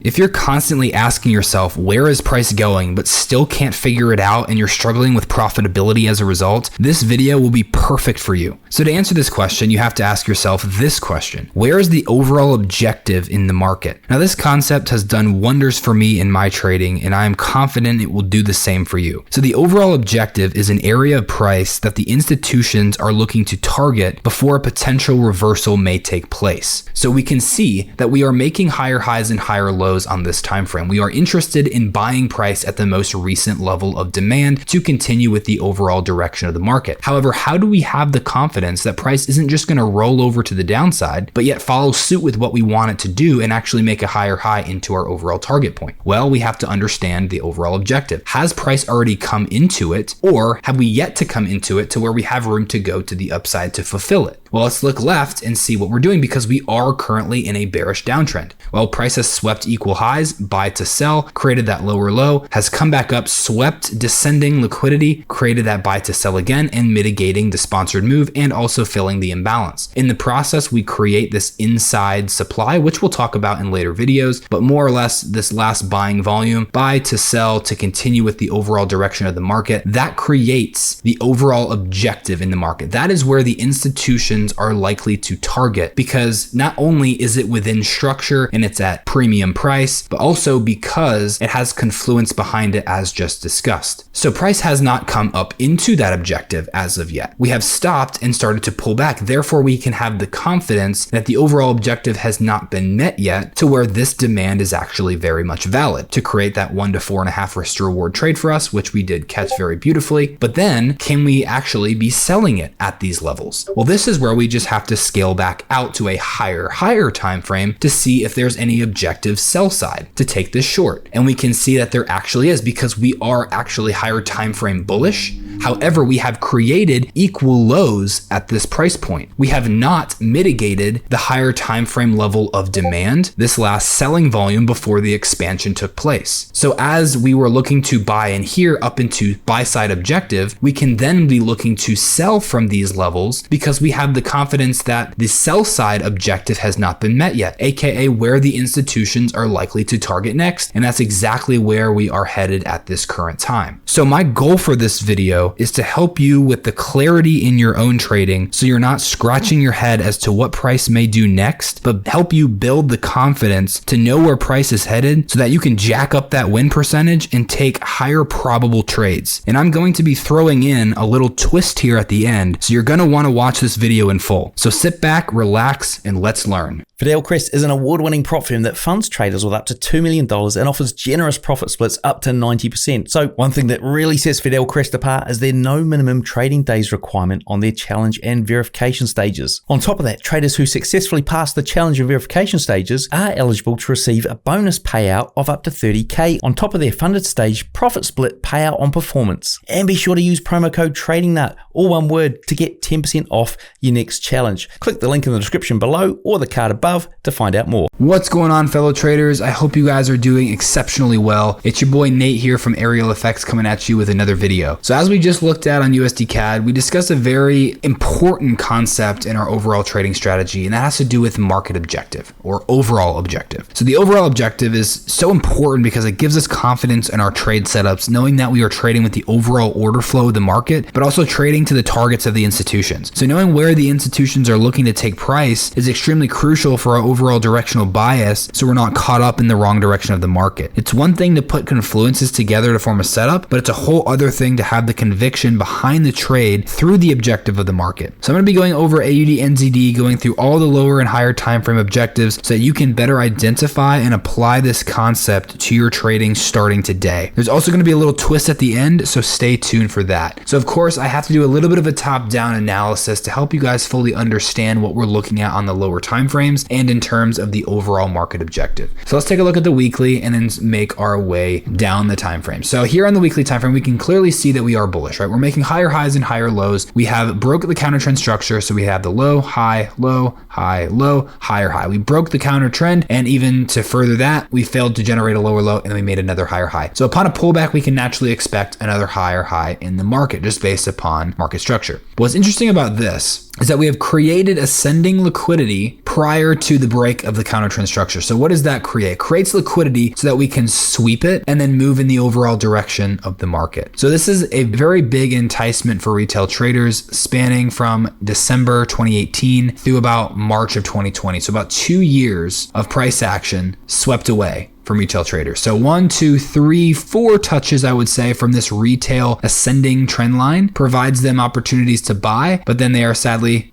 If you're constantly asking yourself, where is price going, but still can't figure it out and you're struggling with profitability as a result, this video will be perfect for you. So to answer this question, you have to ask yourself this question: where is the overall objective in the market? Now, this concept has done wonders for me in my trading, and I am confident it will do the same for you. So the overall objective is an area of price that the institutions are looking to target before a potential reversal may take place. So we can see that we are making higher highs and higher lows on this time frame. We are interested in buying price at the most recent level of demand to continue with the overall direction of the market. However, how do we have the confidence that price isn't just going to roll over to the downside, but yet follow suit with what we want it to do and actually make a higher high into our overall target point? Well, we have to understand the overall objective. Has price already come into it, or have we yet to come into it to where we have room to go to the upside to fulfill it? Well, let's look left and see what we're doing, because we are currently in a bearish downtrend. Well, price has swept equal highs, buy to sell, created that lower low, has come back up, swept descending liquidity, created that buy to sell again, and mitigating the sponsored move and also filling the imbalance. In the process, we create this inside supply, which we'll talk about in later videos, but more or less this last buying volume, buy to sell to continue with the overall direction of the market, that creates the overall objective in the market. That is where the institutions are likely to target, because not only is it within structure and it's at premium price, but also because it has confluence behind it, as just discussed. So price has not come up into that objective as of yet. We have stopped and started to pull back. Therefore, we can have the confidence that the overall objective has not been met yet, to where this demand is actually very much valid to create that 1 to 4.5 risk to reward trade for us, which we did catch very beautifully. But then can we actually be selling it at these levels? Well, this is where we just have to scale back out to a higher time frame to see if there's any objective sell side to take this short. And we can see that there actually is, because we are actually higher time frame bullish. However, we have created equal lows at this price point. We have not mitigated the higher time frame level of demand, this last selling volume before the expansion took place. So as we were looking to buy in here up into buy side objective, we can then be looking to sell from these levels, because we have the confidence that the sell side objective has not been met yet, aka where the institutions are likely to target next. And that's exactly where we are headed at this current time. So my goal for this video is to help you with the clarity in your own trading, so you're not scratching your head as to what price may do next, but help you build the confidence to know where price is headed, so that you can jack up that win percentage and take higher probable trades. And I'm going to be throwing in a little twist here at the end, so you're going to want to watch this video in full. So sit back, relax, and let's learn. Fidelcrest is an award-winning prop firm that funds traders with up to $2 million and offers generous profit splits up to 90%. So one thing that really sets Fidelcrest apart is their no minimum trading days requirement on their challenge and verification stages. On top of that, traders who successfully pass the challenge and verification stages are eligible to receive a bonus payout of up to $30,000 on top of their funded stage profit split payout on performance. And be sure to use promo code TradingNut, all one word, to get 10% off your next challenge. Click the link in the description below or the card above to find out more. What's going on, fellow traders? I hope you guys are doing exceptionally well. It's your boy Nate here from Aerial Effects, coming at you with another video. So as we just looked at on USD CAD, we discussed a very important concept in our overall trading strategy, and that has to do with market objective or overall objective. So the overall objective is so important because it gives us confidence in our trade setups, knowing that we are trading with the overall order flow of the market, but also trading to the targets of the institutions. So knowing where the institutions are looking to take price is extremely crucial for our overall directional bias, so we're not caught up in the wrong direction of the market. It's one thing to put confluences together to form a setup, but it's a whole other thing to have the conviction behind the trade through the objective of the market. So I'm going to be going over AUD NZD, going through all the lower and higher time frame objectives so that you can better identify and apply this concept to your trading starting today. There's also going to be a little twist at the end, so stay tuned for that. So of course, I have to do a little bit of a top-down analysis to help you guys fully understand what we're looking at on the lower time frames and in terms of the overall market objective. So let's take a look at the weekly and then make our way down the time frame. So here on the weekly time frame, we can clearly see that we are bullish, right? We're making higher highs and higher lows. We have broke the counter trend structure. So we have the low, high, low, high, low, higher high. We broke the counter trend, and even to further that, we failed to generate a lower low, and then we made another higher high. So upon a pullback, we can naturally expect another higher high in the market just based upon market structure. But what's interesting about this is that we have created ascending liquidity prior to the break of the counter trend structure. So what does that create? It creates liquidity so that we can sweep it and then move in the overall direction of the market. So this is a very big enticement for retail traders spanning from December 2018 through about March of 2020. So about 2 years of price action swept away from retail traders. So 1, 2, 3, 4 touches, I would say, from this retail ascending trend line provides them opportunities to buy, but then they are sadly,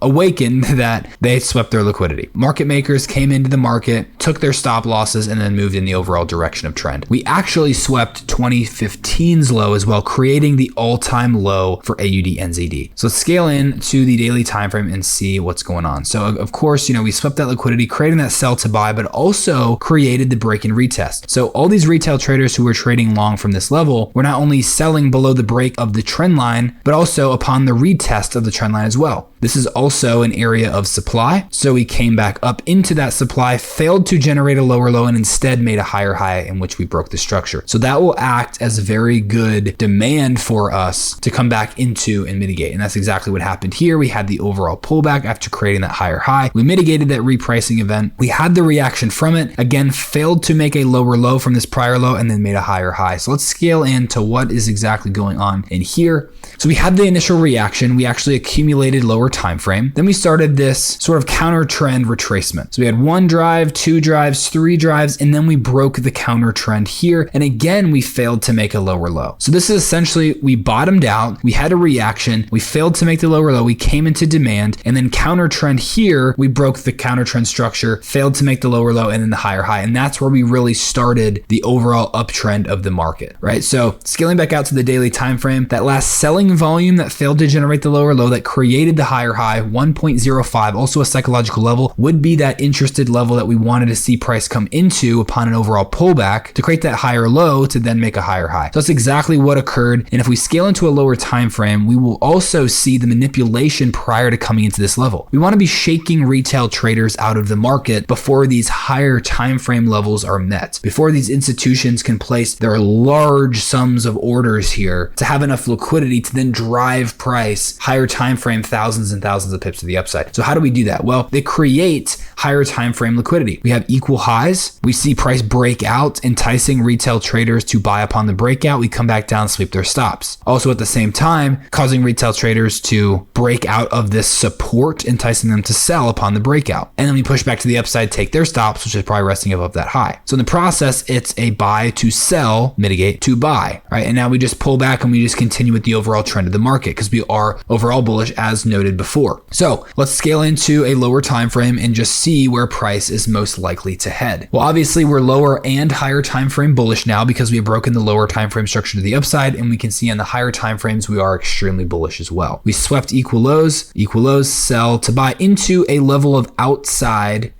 awakened that they swept their liquidity. Market makers came into the market, took their stop losses, and then moved in the overall direction of trend. We actually swept 2015's low as well, creating the all-time low for AUD NZD. So let's scale in to the daily time frame and see what's going on. So of course, we swept that liquidity, creating that sell to buy, but also created the break and retest. So all these retail traders who were trading long from this level were not only selling below the break of the trend line, but also upon the retest of the trend line as well. This is also an area of supply. So we came back up into that supply, failed to generate a lower low, and instead made a higher high in which we broke the structure. So that will act as very good demand for us to come back into and mitigate. And that's exactly what happened here. We had the overall pullback after creating that higher high. We mitigated that repricing event. We had the reaction from it. Again, failed to make a lower low from this prior low and then made a higher high. So let's scale into what is exactly going on in here. So we had the initial reaction. We actually accumulated lower time frame. Then we started this sort of counter trend retracement. So we had 1 drive, 2 drives, 3 drives, and then we broke the counter trend here. And again, we failed to make a lower low. So this is essentially, we bottomed out, we had a reaction, we failed to make the lower low, we came into demand, and then counter trend here, we broke the counter trend structure, failed to make the lower low, and then the higher high. And that's where we really started the overall uptrend of the market, right? So scaling back out to the daily time frame, that last selling volume that failed to generate the lower low that created the higher high, 1.05, also a psychological level, would be that interested level that we wanted to see price come into upon an overall pullback to create that higher low to then make a higher high. So that's exactly what occurred. And if we scale into a lower time frame, we will also see the manipulation prior to coming into this level. We want to be shaking retail traders out of the market before these higher time frame levels are met, before these institutions can place their large sums of orders here to have enough liquidity to then drive price higher time frame, thousands and thousands of pips to the upside. So how do we do that? Well, they create higher time frame liquidity. We have equal highs. We see price break out, enticing retail traders to buy upon the breakout. We come back down, sweep their stops. Also at the same time, causing retail traders to break out of this support, enticing them to sell upon the breakout. And then we push back to the upside, take their stops, which is probably resting above that high. So in the process, it's a buy to sell, mitigate to buy, right? And now we just pull back and we just continue with the overall trend of the market because we are overall bullish as noted before. So let's scale into a lower time frame and just see where price is most likely to head. Well, obviously we're lower and higher time frame bullish now because we have broken the lower time frame structure to the upside, and we can see on the higher time frames we are extremely bullish as well. We swept equal lows, sell to buy into a level of inside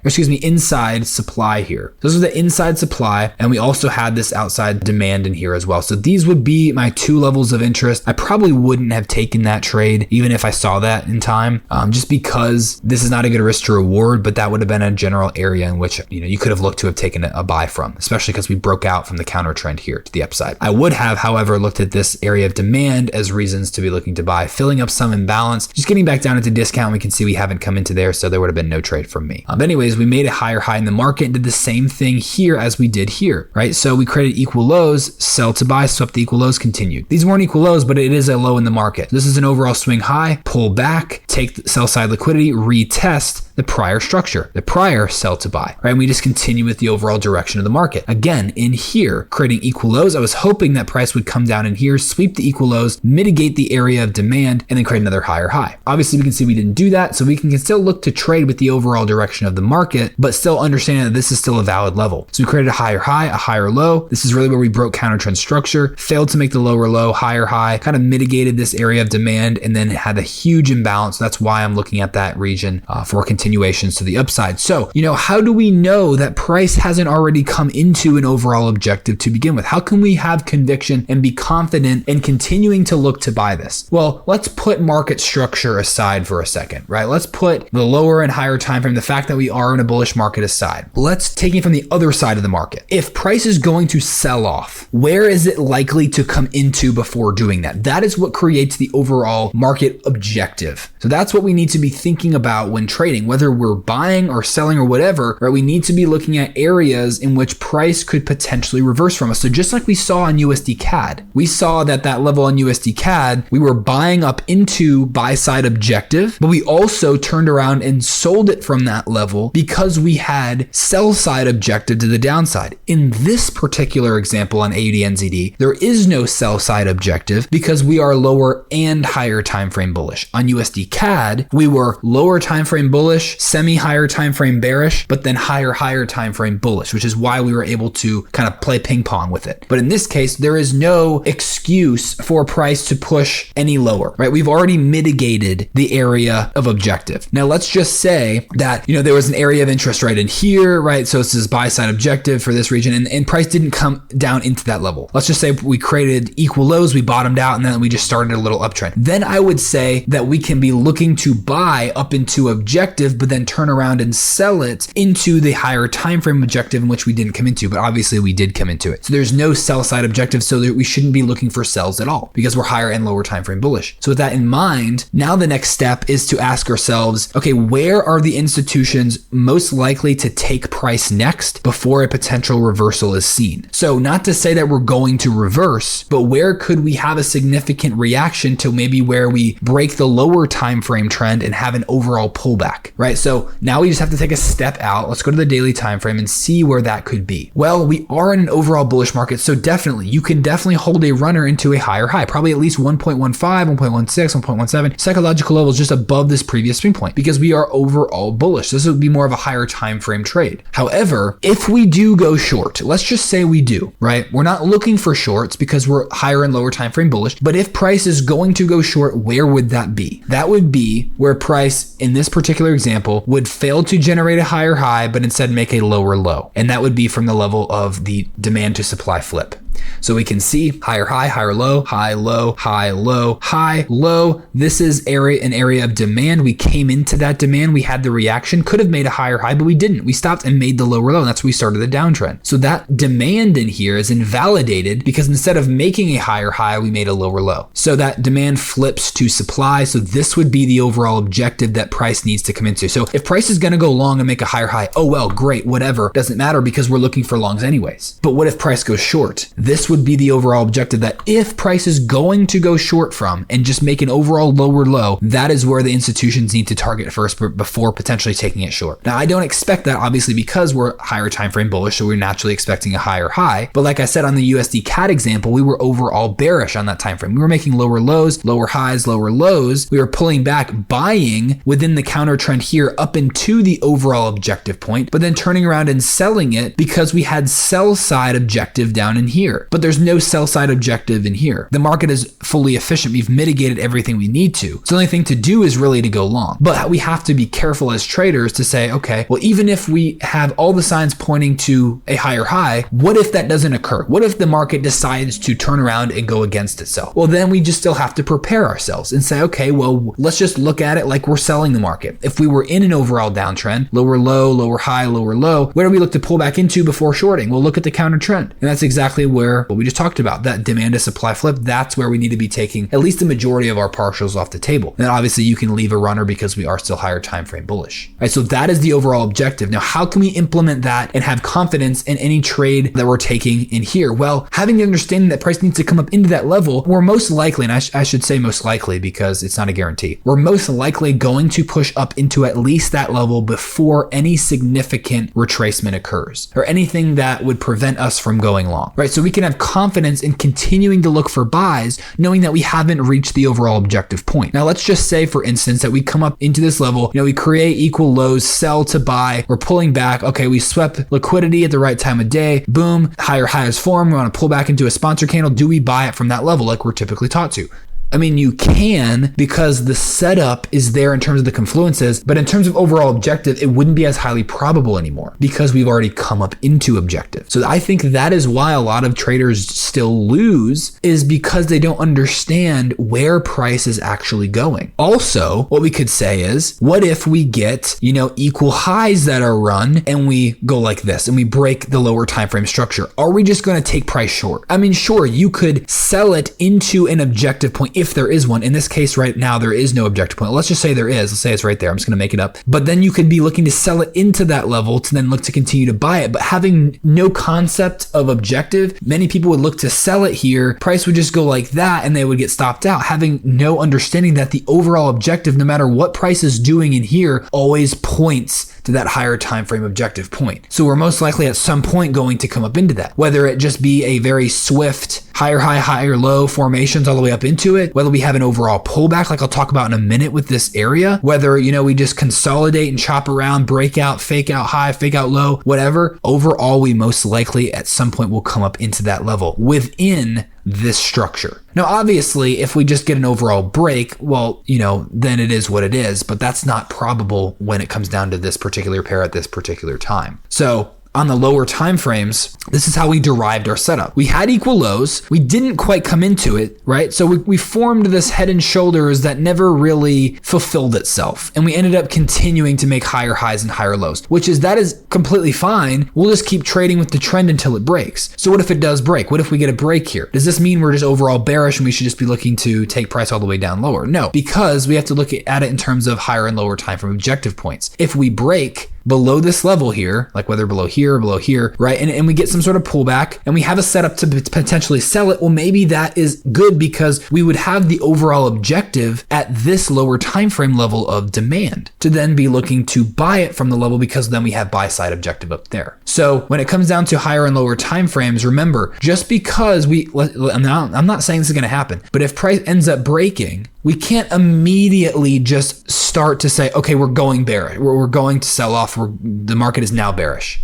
supply here. This is the inside supply, and we also had this outside demand in here as well. So these would be my 2 levels of interest. I probably wouldn't have taken that trade even if I saw that in time, just because this is not a good risk to reward, but that would have been a general area in which you could have looked to have taken a buy from, especially because we broke out from the counter trend here to the upside. I would have, however, looked at this area of demand as reasons to be looking to buy, filling up some imbalance, just getting back down into discount. We can see we haven't come into there, so there would have been no trade from me. But anyways, we made a higher high in the market and did the same thing here as we did here, right? So we created equal lows, sell to buy, swept the equal lows, continued. These weren't equal lows, but it is a low in the market. This is an overall swing high, pull back, take the sell side liquidity, retest the prior structure, the prior sell to buy, right? And we just continue with the overall direction of the market. Again, in here, creating equal lows. I was hoping that price would come down in here, sweep the equal lows, mitigate the area of demand, and then create another higher high. Obviously, we can see we didn't do that, so we can still look to trade with the overall direction of the market, but still understanding that this is still a valid level. So we created a higher high, a higher low. This is really where we broke counter trend structure, failed to make the lower low, higher high, kind of mitigated this area of demand, and then had a huge imbalance. That's why I'm looking at that region for continuing continuations to the upside. So, how do we know that price hasn't already come into an overall objective to begin with? How can we have conviction and be confident in continuing to look to buy this? Well, let's put market structure aside for a second, right? Let's put the lower and higher time frame, the fact that we are in a bullish market aside. Let's take it from the other side of the market. If price is going to sell off, where is it likely to come into before doing that? That is what creates the overall market objective. So that's what we need to be thinking about when trading, whether we're buying or selling or whatever, right? We need to be looking at areas in which price could potentially reverse from us. So just like we saw on USD CAD, we saw that level on USD CAD, we were buying up into buy side objective, but we also turned around and sold it from that level because we had sell side objective to the downside. In this particular example on AUD/NZD, there is no sell side objective because we are lower and higher time frame bullish. On USD CAD, we were lower time frame bullish, semi higher time frame bearish, but then higher time frame bullish, which is why we were able to kind of play ping pong with it. But in this case, there is no excuse for price to push any lower, right? We've already mitigated the area of objective. Now let's just say that, there was an area of interest right in here, right? So this is buy side objective for this region and price didn't come down into that level. Let's just say we created equal lows, we bottomed out, and then we just started a little uptrend. Then I would say that we can be looking to buy up into objective, but then turn around and sell it into the higher time frame objective in which we didn't come into, but obviously we did come into it. So there's no sell side objective, so that we shouldn't be looking for sells at all because we're higher and lower time frame bullish. So with that in mind, now the next step is to ask ourselves, okay, where are the institutions most likely to take price next before a potential reversal is seen? So not to say that we're going to reverse, but where could we have a significant reaction to maybe where we break the lower time frame trend and have an overall pullback, right? So now we just have to take a step out. Let's go to the daily time frame and see where that could be. Well, we are in an overall bullish market, so you can definitely hold a runner into a higher high, probably at least 1.15, 1.16, 1.17 psychological levels just above this previous swing point because we are overall bullish. This would be more of a higher time frame trade. However, if we do go short, let's just say we do, right? We're not looking for shorts because we're higher and lower time frame bullish, but if price is going to go short, where would that be? That would be where price in this particular example would fail to generate a higher high, but instead make a lower low. And that would be from the level of the demand to supply flip. So we can see higher high, higher low, high, low, high, low, high, low. This is an area of demand. We came into that demand. We had the reaction, could have made a higher high, but we didn't. We stopped and made the lower low. And that's when we started the downtrend. So that demand in here is invalidated because instead of making a higher high, we made a lower low. So that demand flips to supply. So this would be the overall objective that price needs to come into. So if price is going to go long and make a higher high, oh well, great, whatever. Doesn't matter because we're looking for longs anyways. But what if price goes short? This would be the overall objective that if price is going to go short from and just make an overall lower low, that is where the institutions need to target first before potentially taking it short. Now, I don't expect that obviously because we're higher time frame bullish, so we're naturally expecting a higher high. But like I said on the USD CAD example, we were overall bearish on that time frame. We were making lower lows, lower highs, lower lows. We were pulling back, buying within the counter trend here up into the overall objective point, but then turning around and selling it because we had sell side objective down in here. But there's no sell side objective in here. The market is fully efficient. We've mitigated everything we need to. So the only thing to do is really to go long. But we have to be careful as traders to say, okay, well, even if we have all the signs pointing to a higher high, what if that doesn't occur? What if the market decides to turn around and go against itself? Well, then we just still have to prepare ourselves and say, okay, well, let's just look at it like we're selling the market. If we were in an overall downtrend, lower low, lower high, lower low, where do we look to pull back into before shorting? We'll look at the counter trend. And that's exactly where what we just talked about, that demand to supply flip, that's where we need to be taking at least the majority of our partials off the table. And then obviously you can leave a runner because we are still higher time frame bullish. All right, so that is the overall objective. Now, how can we implement that and have confidence in any trade that we're taking in here? Well, having the understanding that price needs to come up into that level, we're most likely, and I should say most likely because it's not a guarantee, we're most likely going to push up into at least that level before any significant retracement occurs or anything that would prevent us from going long, right? So we can have confidence in continuing to look for buys, knowing that we haven't reached the overall objective point. Now, let's just say, for instance, that we come up into this level, we create equal lows, sell to buy, we're pulling back. Okay, we swept liquidity at the right time of day, boom, higher highs form, we want to pull back into a sponsor candle. Do we buy it from that level like we're typically taught to? I mean, you can, because the setup is there in terms of the confluences, but in terms of overall objective, it wouldn't be as highly probable anymore because we've already come up into objective. So I think that is why a lot of traders still lose, is because they don't understand where price is actually going. Also, what we could say is, what if we get, equal highs that are run and we go like this and we break the lower time frame structure? Are we just going to take price short? I mean, sure, you could sell it into an objective point if there is one. In this case right now, there is no objective point. Let's just say there is. Let's say it's right there. I'm just going to make it up. But then you could be looking to sell it into that level to then look to continue to buy it. But having no concept of objective, many people would look to sell it here. Price would just go like that and they would get stopped out, having no understanding that the overall objective, no matter what price is doing in here, always points to that higher time frame objective point. So we're most likely at some point going to come up into that, whether it just be a very swift higher high, higher low formations all the way up into it, whether we have an overall pullback like I'll talk about in a minute with this area, whether we just consolidate and chop around, break out, fake out high, fake out low, whatever. Overall, we most likely at some point will come up into that level within this structure. Now, obviously, if we just get an overall break, well, then it is what it is, but that's not probable when it comes down to this particular pair at this particular time. So on the lower time frames, this is how we derived our setup. We had equal lows. We didn't quite come into it, right? So we formed this head and shoulders that never really fulfilled itself. And we ended up continuing to make higher highs and higher lows, that is completely fine. We'll just keep trading with the trend until it breaks. So what if it does break? What if we get a break here? Does this mean we're just overall bearish and we should just be looking to take price all the way down lower? No, because we have to look at it in terms of higher and lower time frame objective points. If we break below this level here, like whether below here, right? And we get some sort of pullback and we have a setup to potentially sell it. Well, maybe that is good because we would have the overall objective at this lower time frame level of demand to then be looking to buy it from the level, because then we have buy side objective up there. So when it comes down to higher and lower time frames, remember, just because I'm not saying this is going to happen, but if price ends up breaking, we can't immediately just start to say, okay, we're going bearish. We're going to sell off. The market is now bearish.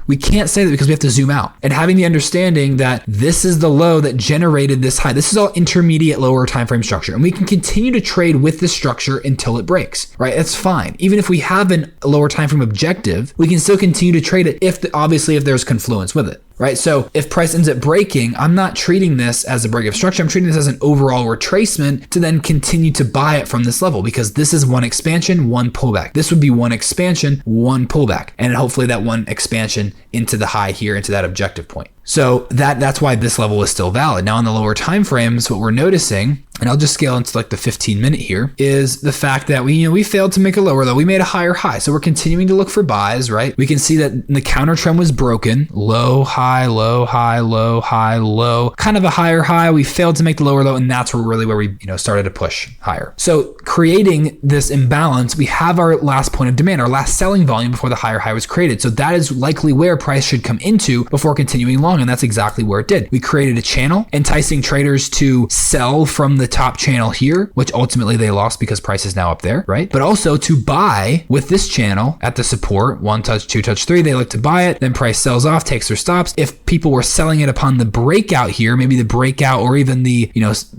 We can't say that because we have to zoom out and having the understanding that this is the low that generated this high. This is all intermediate lower time frame structure, and we can continue to trade with this structure until it breaks, right? That's fine. Even if we have a lower time frame objective, we can still continue to trade it if there's confluence with it. Right? So if price ends up breaking, I'm not treating this as a break of structure. I'm treating this as an overall retracement to then continue to buy it from this level, because this is one expansion, one pullback. This would be one expansion, one pullback, and hopefully that one expansion into the high here, into that objective point. So that's why this level is still valid. Now on the lower time frames, what we're noticing, and I'll just scale into like the 15-minute here, is the fact that we failed to make a lower low. We made a higher high. So we're continuing to look for buys, right? We can see that the counter trend was broken. Low, high, low, high, low, high, low. Kind of a higher high. We failed to make the lower low, and that's where we started to push higher. So creating this imbalance, we have our last point of demand, our last selling volume before the higher high was created. So that is likely where price should come into before continuing long, and that's exactly where it did. We created a channel, enticing traders to sell from the top channel here, which ultimately they lost because price is now up there, right? But also to buy with this channel at the support, 1 touch, 2 touch, 3, they look to buy it, then price sells off, takes their stops. If people were selling it upon the breakout here, maybe the breakout or even the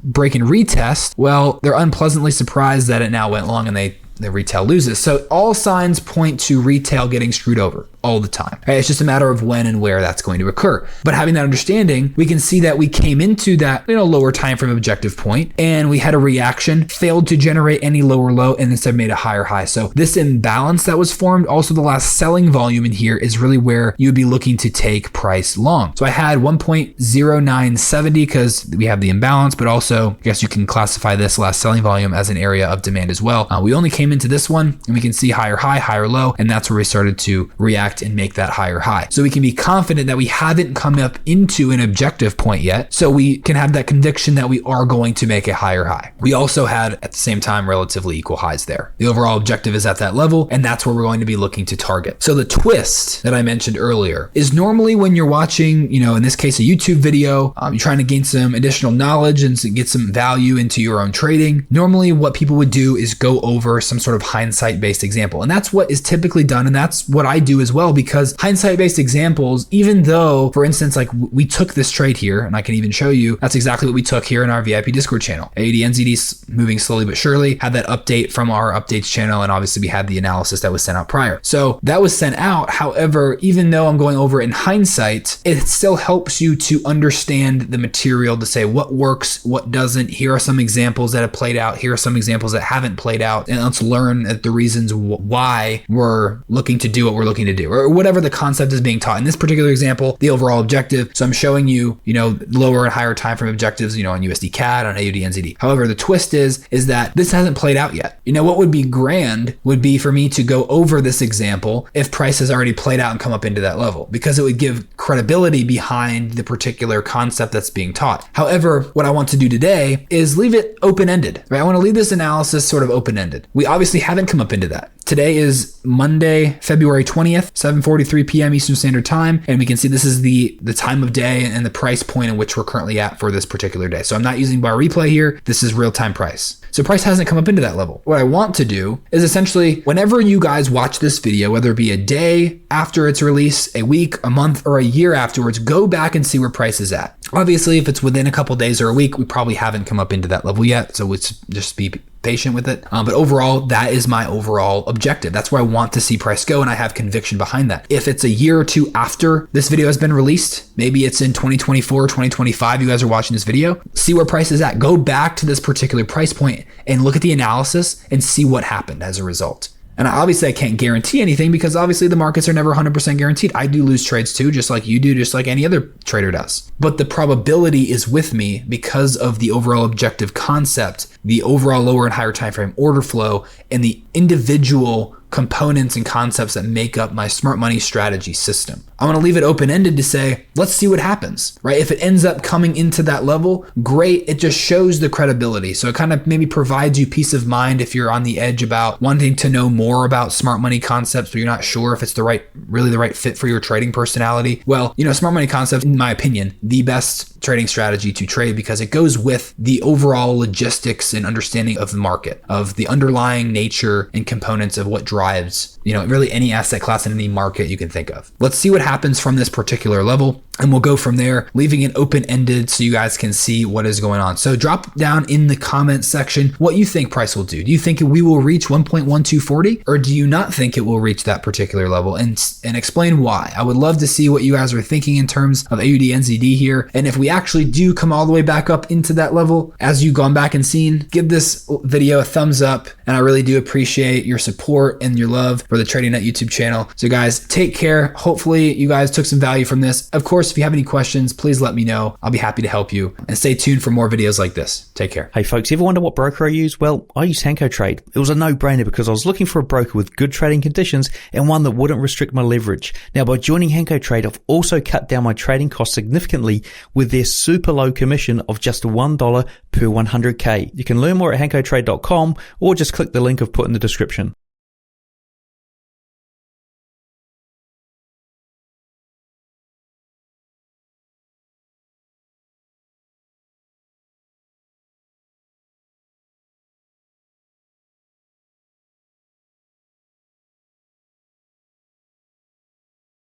break and retest, well, they're unpleasantly surprised that it now went long and the retail loses. So all signs point to retail getting screwed over all the time. Right? It's just a matter of when and where that's going to occur. But having that understanding, we can see that we came into that lower time frame objective point and we had a reaction, failed to generate any lower low, and instead made a higher high. So this imbalance that was formed, also the last selling volume in here, is really where you'd be looking to take price long. So I had 1.0970 because we have the imbalance, but also I guess you can classify this last selling volume as an area of demand as well. We only came into this one and we can see higher high, higher low, and that's where we started to react and make that higher high. So we can be confident that we haven't come up into an objective point yet. So we can have that conviction that we are going to make a higher high. We also had at the same time relatively equal highs there. The overall objective is at that level, and that's where we're going to be looking to target. So the twist that I mentioned earlier is normally when you're watching, in this case, a YouTube video, you're trying to gain some additional knowledge and get some value into your own trading. Normally what people would do is go over some sort of hindsight based example. And that's what is typically done. And that's what I do as well. well, because hindsight-based examples, even though, for instance, like we took this trade here, and I can even show you, that's exactly what we took here in our VIP Discord channel. AUD/NZD moving slowly but surely, had that update from our updates channel, and obviously we had the analysis that was sent out prior. So that was sent out. However, even though I'm going over it in hindsight, it still helps you to understand the material to say what works, what doesn't. Here are some examples that have played out. Here are some examples that haven't played out. And let's learn the reasons why we're looking to do what we're looking to do, or whatever the concept is being taught. In this particular example, the overall objective. So I'm showing you, lower and higher time frame objectives, on USD CAD, on AUD/NZD. However, the twist is that this hasn't played out yet. What would be grand would be for me to go over this example if price has already played out and come up into that level, because it would give credibility behind the particular concept that's being taught. However, what I want to do today is leave it open-ended, right? I want to leave this analysis sort of open-ended. We obviously haven't come up into that. Today is Monday, February 20th, 7:43 p.m. Eastern Standard Time. And we can see this is the time of day and the price point in which we're currently at for this particular day. So I'm not using bar replay here. This is real-time price. So price hasn't come up into that level. What I want to do is essentially, whenever you guys watch this video, whether it be a day after its release, a week, a month, or a year afterwards, go back and see where price is at. Obviously, if it's within a couple days or a week, we probably haven't come up into that level yet. So let's just be patient with it. But overall, that is my overall objective. That's where I want to see price go, and I have conviction behind that. If it's a year or two after this video has been released, maybe it's in 2024, 2025, you guys are watching this video, see where price is at. Go back to this particular price point and look at the analysis and see what happened as a result. And obviously I can't guarantee anything, because obviously the markets are never 100% guaranteed. I do lose trades too, just like you do, just like any other trader does. But the probability is with me because of the overall objective concept, the overall lower and higher time frame order flow, and the individual components and concepts that make up my smart money strategy system. I'm going to leave it open-ended to say, let's see what happens, right? If it ends up coming into that level, great. It just shows the credibility. So it kind of maybe provides you peace of mind if you're on the edge about wanting to know more about smart money concepts, but you're not sure if it's really the right fit for your trading personality. Well, smart money concepts, in my opinion, the best trading strategy to trade, because it goes with the overall logistics and understanding of the market, of the underlying nature and components of what drives, really any asset class in any market you can think of. Let's see what happens from this particular level, and we'll go from there, leaving it open-ended so you guys can see what is going on. So drop down in the comment section what you think price will do. Do you think we will reach 1.1240, or do you not think it will reach that particular level? And explain why. I would love to see what you guys are thinking in terms of AUD/NZD here. And if we actually do come all the way back up into that level, as you've gone back and seen, give this video a thumbs up. And I really do appreciate your support and your love for the Trading Nut YouTube channel. So guys, take care. Hopefully you guys took some value from this. Of course, if you have any questions, please let me know. I'll be happy to help you, and stay tuned for more videos like this. Take care. Hey folks, you ever wonder what broker I use? Well, I use HankoTrade. It was a no-brainer because I was looking for a broker with good trading conditions and one that wouldn't restrict my leverage. Now, by joining HankoTrade, I've also cut down my trading costs significantly with their super low commission of just $1 per 100K. You can learn more at hankotrade.com, or just click the link I've put in the description.